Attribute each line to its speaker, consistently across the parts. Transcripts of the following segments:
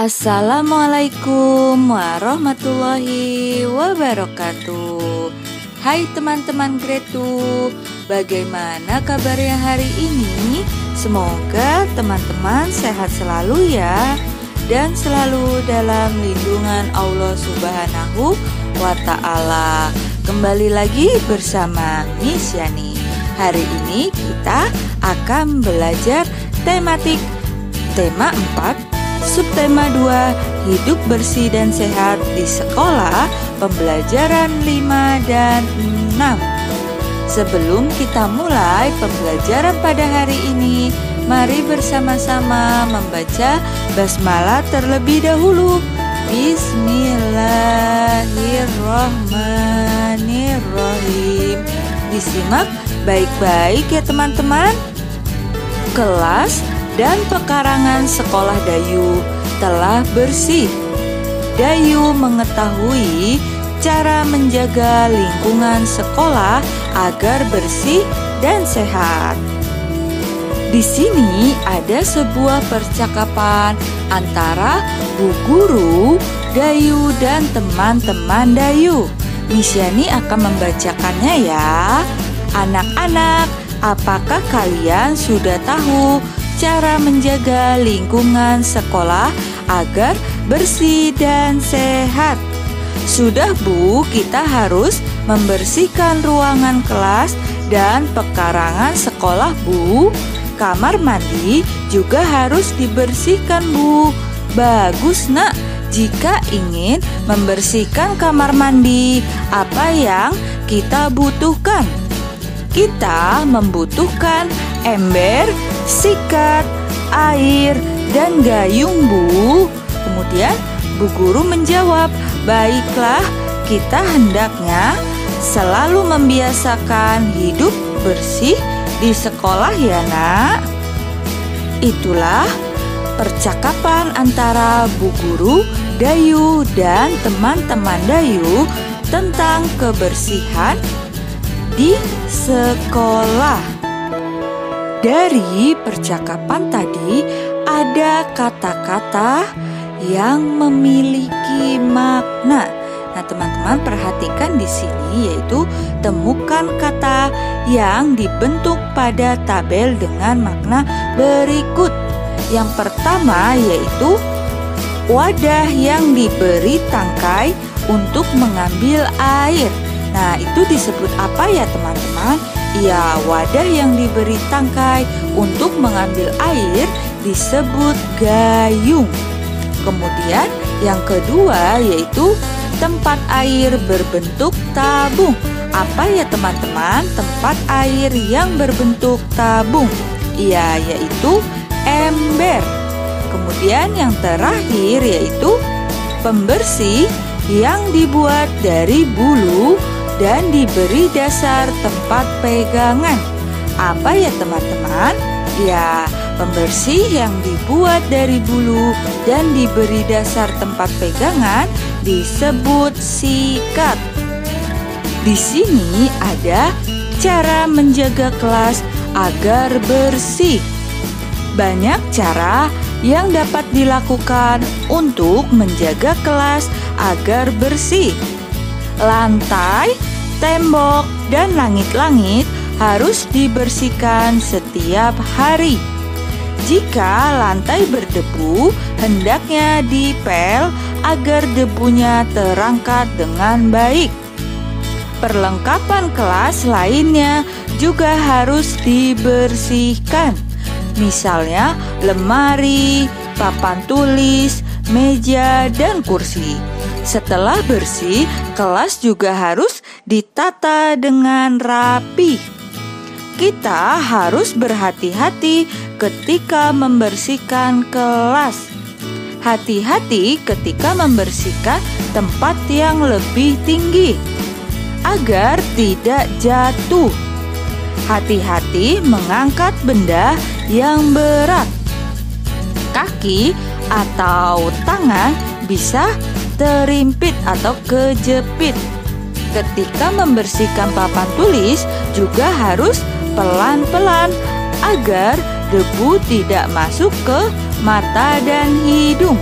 Speaker 1: Assalamualaikum warahmatullahi wabarakatuh. Hai teman-teman Gretu, bagaimana kabarnya hari ini? Semoga teman-teman sehat selalu ya, dan selalu dalam lindungan Allah Subhanahu wa Ta'ala. Kembali lagi bersama Miss Yani. Hari ini kita akan belajar tematik tema 4, subtema 2, hidup bersih dan sehat di sekolah, pembelajaran 5 dan 6. Sebelum kita mulai pembelajaran pada hari ini, mari bersama-sama membaca basmalah terlebih dahulu. Bismillahirrahmanirrahim. Disimak baik-baik ya teman-teman. Kelas dan pekarangan sekolah Dayu telah bersih. Dayu mengetahui cara menjaga lingkungan sekolah agar bersih dan sehat. Di sini ada sebuah percakapan antara Bu Guru, Dayu, dan teman-teman Dayu. Miss Yani akan membacakannya ya. Anak-anak, apakah kalian sudah tahu cara menjaga lingkungan sekolah agar bersih dan sehat? Sudah Bu, kita harus membersihkan ruangan kelas dan pekarangan sekolah Bu. Kamar mandi juga harus dibersihkan Bu. Bagus nak. Jika ingin membersihkan kamar mandi, apa yang kita butuhkan? Kita membutuhkan ember, sikat, air, dan gayung Bu. Kemudian Bu Guru menjawab, baiklah, kita hendaknya selalu membiasakan hidup bersih di sekolah ya nak. Itulah percakapan antara Bu Guru, Dayu, dan teman-teman Dayu tentang kebersihan di sekolah. Dari percakapan tadi ada kata-kata yang memiliki makna. Nah, teman-teman perhatikan di sini, yaitu temukan kata yang dibentuk pada tabel dengan makna berikut. Yang pertama yaitu wadah yang diberi tangkai untuk mengambil air. Nah, itu disebut apa ya teman-teman? Ya, wadah yang diberi tangkai untuk mengambil air disebut gayung. Kemudian yang kedua yaitu tempat air berbentuk tabung. Apa ya teman-teman tempat air yang berbentuk tabung? Ya, yaitu ember. Kemudian yang terakhir yaitu pembersih yang dibuat dari bulu dan diberi dasar tempat pegangan. Apa ya teman-teman? Ya, pembersih yang dibuat dari bulu dan diberi dasar tempat pegangan disebut sikat. Di sini ada cara menjaga kelas agar bersih. Banyak cara yang dapat dilakukan untuk menjaga kelas agar bersih. Lantai, tembok, dan langit-langit harus dibersihkan setiap hari. Jika lantai berdebu, hendaknya dipel agar debunya terangkat dengan baik. Perlengkapan kelas lainnya juga harus dibersihkan. Misalnya lemari, papan tulis, meja, dan kursi. Setelah bersih, kelas juga harus ditata dengan rapi. Kita harus berhati-hati ketika membersihkan kelas. Hati-hati ketika membersihkan tempat yang lebih tinggi agar tidak jatuh. Hati-hati mengangkat benda yang berat. Kaki atau tangan bisa terimpit atau kejepit. Ketika membersihkan papan tulis juga harus pelan-pelan agar debu tidak masuk ke mata dan hidung.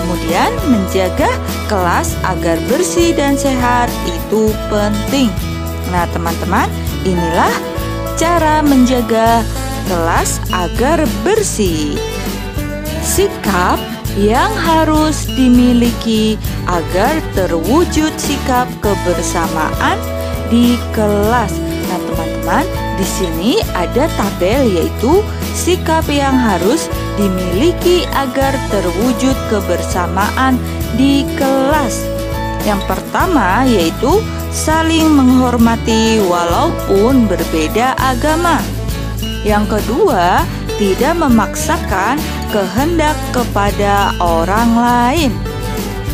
Speaker 1: Kemudian menjaga kelas agar bersih dan sehat itu penting. Nah teman-teman, inilah cara menjaga kelas agar bersih. Sikap yang harus dimiliki agar terwujud sikap kebersamaan di kelas. Nah teman-teman, di sini ada tabel yaitu sikap yang harus dimiliki agar terwujud kebersamaan di kelas. Yang pertama yaitu saling menghormati walaupun berbeda agama. Yang kedua, tidak memaksakan kehendak kepada orang lain.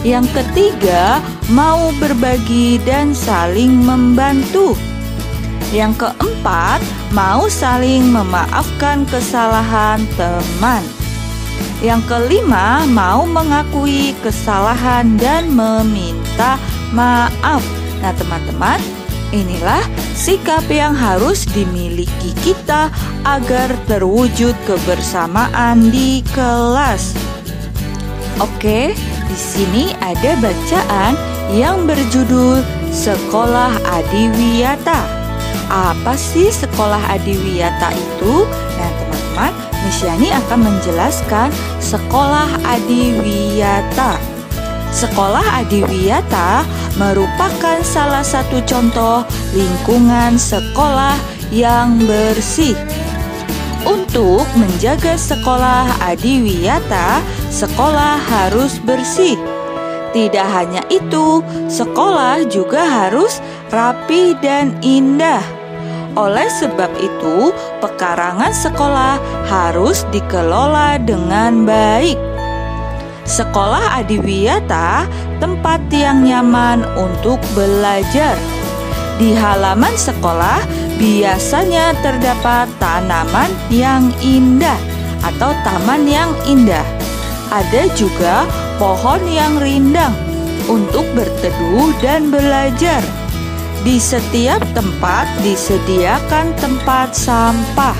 Speaker 1: Yang ketiga, mau berbagi dan saling membantu. Yang keempat, mau saling memaafkan kesalahan teman. Yang kelima, mau mengakui kesalahan dan meminta maaf. Nah teman-teman, inilah sikap yang harus dimiliki kita agar terwujud kebersamaan di kelas. Oke, di sini ada bacaan yang berjudul Sekolah Adiwiyata. Apa sih Sekolah Adiwiyata itu? Nah teman-teman, Miss Yani akan menjelaskan Sekolah Adiwiyata. Sekolah Adiwiyata merupakan salah satu contoh lingkungan sekolah yang bersih. Untuk menjaga sekolah Adiwiyata, sekolah harus bersih. Tidak hanya itu, sekolah juga harus rapi dan indah. Oleh sebab itu, pekarangan sekolah harus dikelola dengan baik. Sekolah Adiwiyata tempat yang nyaman untuk belajar. Di halaman sekolah biasanya terdapat tanaman yang indah atau taman yang indah. Ada juga pohon yang rindang untuk berteduh dan belajar. Di setiap tempat disediakan tempat sampah.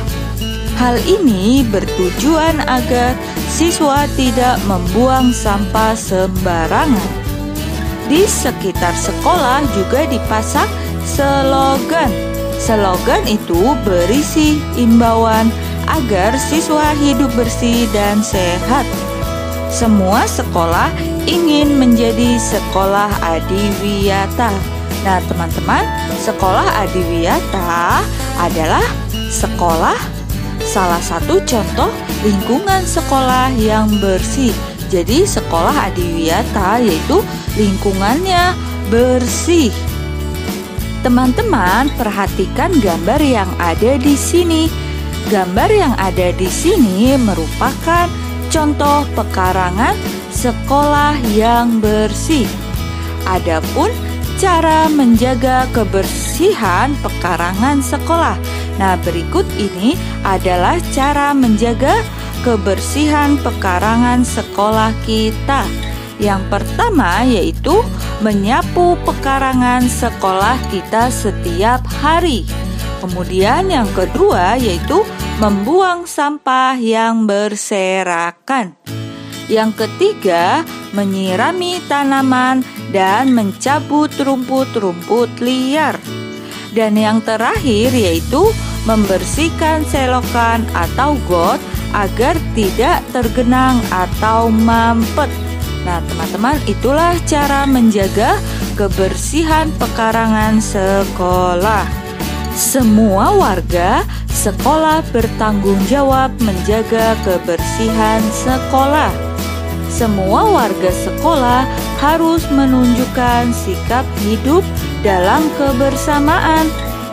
Speaker 1: Hal ini bertujuan agar siswa tidak membuang sampah sembarangan. Di sekitar sekolah juga dipasang slogan. Slogan itu berisi imbauan agar siswa hidup bersih dan sehat. Semua sekolah ingin menjadi sekolah Adiwiyata. Nah teman-teman, sekolah Adiwiyata adalah sekolah salah satu contoh lingkungan sekolah yang bersih. Jadi sekolah Adiwiyata yaitu lingkungannya bersih. Teman-teman, perhatikan gambar yang ada di sini. Gambar yang ada di sini merupakan contoh pekarangan sekolah yang bersih. Adapun cara menjaga kebersihan pekarangan sekolah. Nah, berikut ini adalah cara menjaga kebersihan pekarangan sekolah kita. Yang pertama yaitu menyapu pekarangan sekolah kita setiap hari. Kemudian yang kedua yaitu membuang sampah yang berserakan. Yang ketiga, menyirami tanaman dan mencabut rumput-rumput liar. Dan yang terakhir yaitu membersihkan selokan atau got agar tidak tergenang atau mampet. Nah teman-teman, itulah cara menjaga kebersihan pekarangan sekolah. Semua warga sekolah bertanggung jawab menjaga kebersihan sekolah. Semua warga sekolah harus menunjukkan sikap hidup dalam kebersamaan.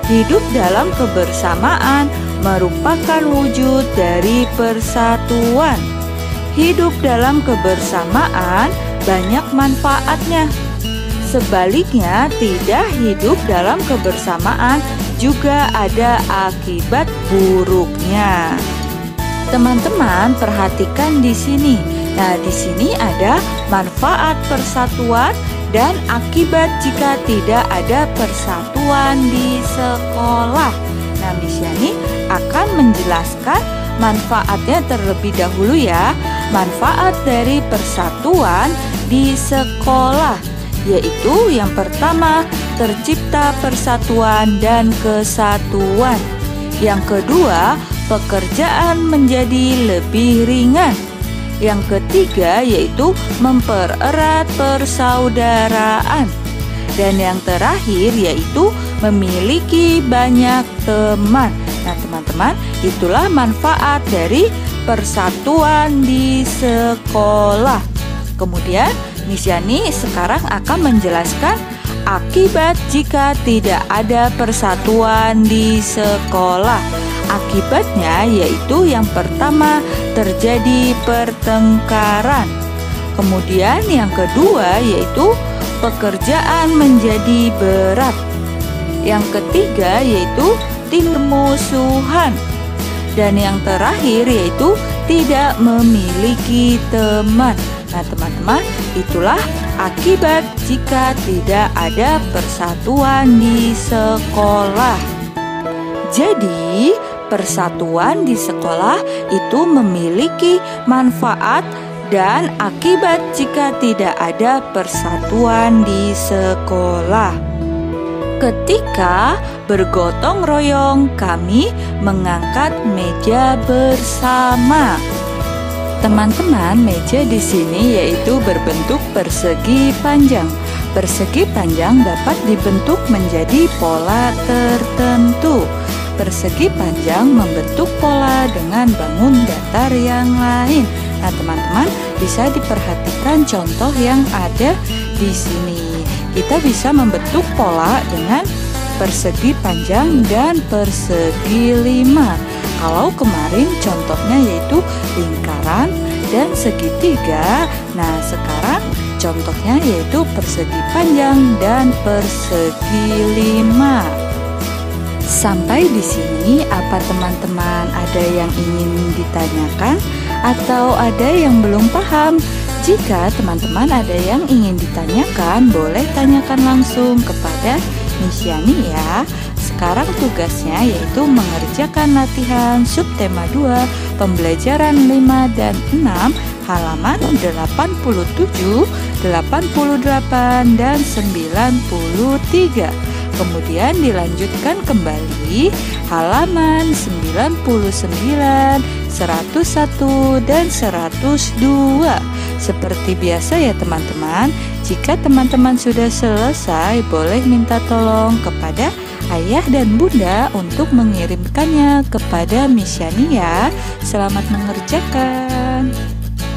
Speaker 1: Hidup dalam kebersamaan merupakan wujud dari persatuan. Hidup dalam kebersamaan banyak manfaatnya. Sebaliknya, tidak hidup dalam kebersamaan juga ada akibat buruknya. Teman-teman, perhatikan di sini. Nah, di sini ada manfaat persatuan dan akibat jika tidak ada persatuan di sekolah. Nah, Miss Yani akan menjelaskan manfaatnya terlebih dahulu ya. manfaat dari persatuan di sekolah, yaitu yang pertama, tercipta persatuan dan kesatuan. Yang kedua, pekerjaan menjadi lebih ringan. Yang ketiga yaitu mempererat persaudaraan. Dan yang terakhir yaitu memiliki banyak teman. Nah teman-teman, itulah manfaat dari persatuan di sekolah. Kemudian Miss Yani sekarang akan menjelaskan akibat jika tidak ada persatuan di sekolah. Akibatnya yaitu yang pertama, terjadi pertengkaran. Kemudian yang kedua yaitu pekerjaan menjadi berat. Yang ketiga yaitu timbul musuhan. Dan yang terakhir yaitu tidak memiliki teman. Nah teman-teman, itulah akibat jika tidak ada persatuan di sekolah. Jadi persatuan di sekolah itu memiliki manfaat dan akibat jika tidak ada persatuan di sekolah. Ketika bergotong royong, kami mengangkat meja bersama. Teman-teman, meja di sini yaitu berbentuk persegi panjang. Persegi panjang dapat dibentuk menjadi pola tertentu. Persegi panjang membentuk pola dengan bangun datar yang lain. Nah, teman-teman bisa diperhatikan contoh yang ada di sini. Kita bisa membentuk pola dengan persegi panjang dan persegi lima. Kalau kemarin contohnya yaitu lingkaran dan segitiga. Nah, sekarang contohnya yaitu persegi panjang dan persegi lima. Sampai di sini apa teman-teman ada yang ingin ditanyakan atau ada yang belum paham? Jika teman-teman ada yang ingin ditanyakan, boleh tanyakan langsung kepada Miss Yani ya. Sekarang tugasnya yaitu mengerjakan latihan subtema 2 pembelajaran 5 dan 6 halaman 87, 88 dan 93. Kemudian dilanjutkan kembali halaman 99, 101 dan 102. Seperti biasa ya teman-teman, jika teman-teman sudah selesai, boleh minta tolong kepada ayah dan bunda untuk mengirimkannya kepada Miss Yani ya. Selamat mengerjakan.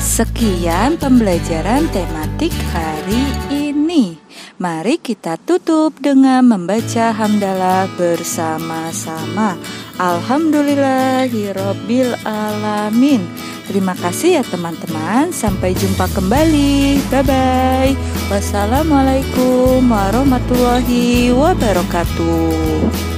Speaker 1: Sekian pembelajaran tematik hari ini. Mari kita tutup dengan membaca hamdalah bersama-sama. Alhamdulillahirabbil alamin. Terima kasih ya teman-teman. Sampai jumpa kembali. Bye-bye. Wassalamualaikum warahmatullahi wabarakatuh.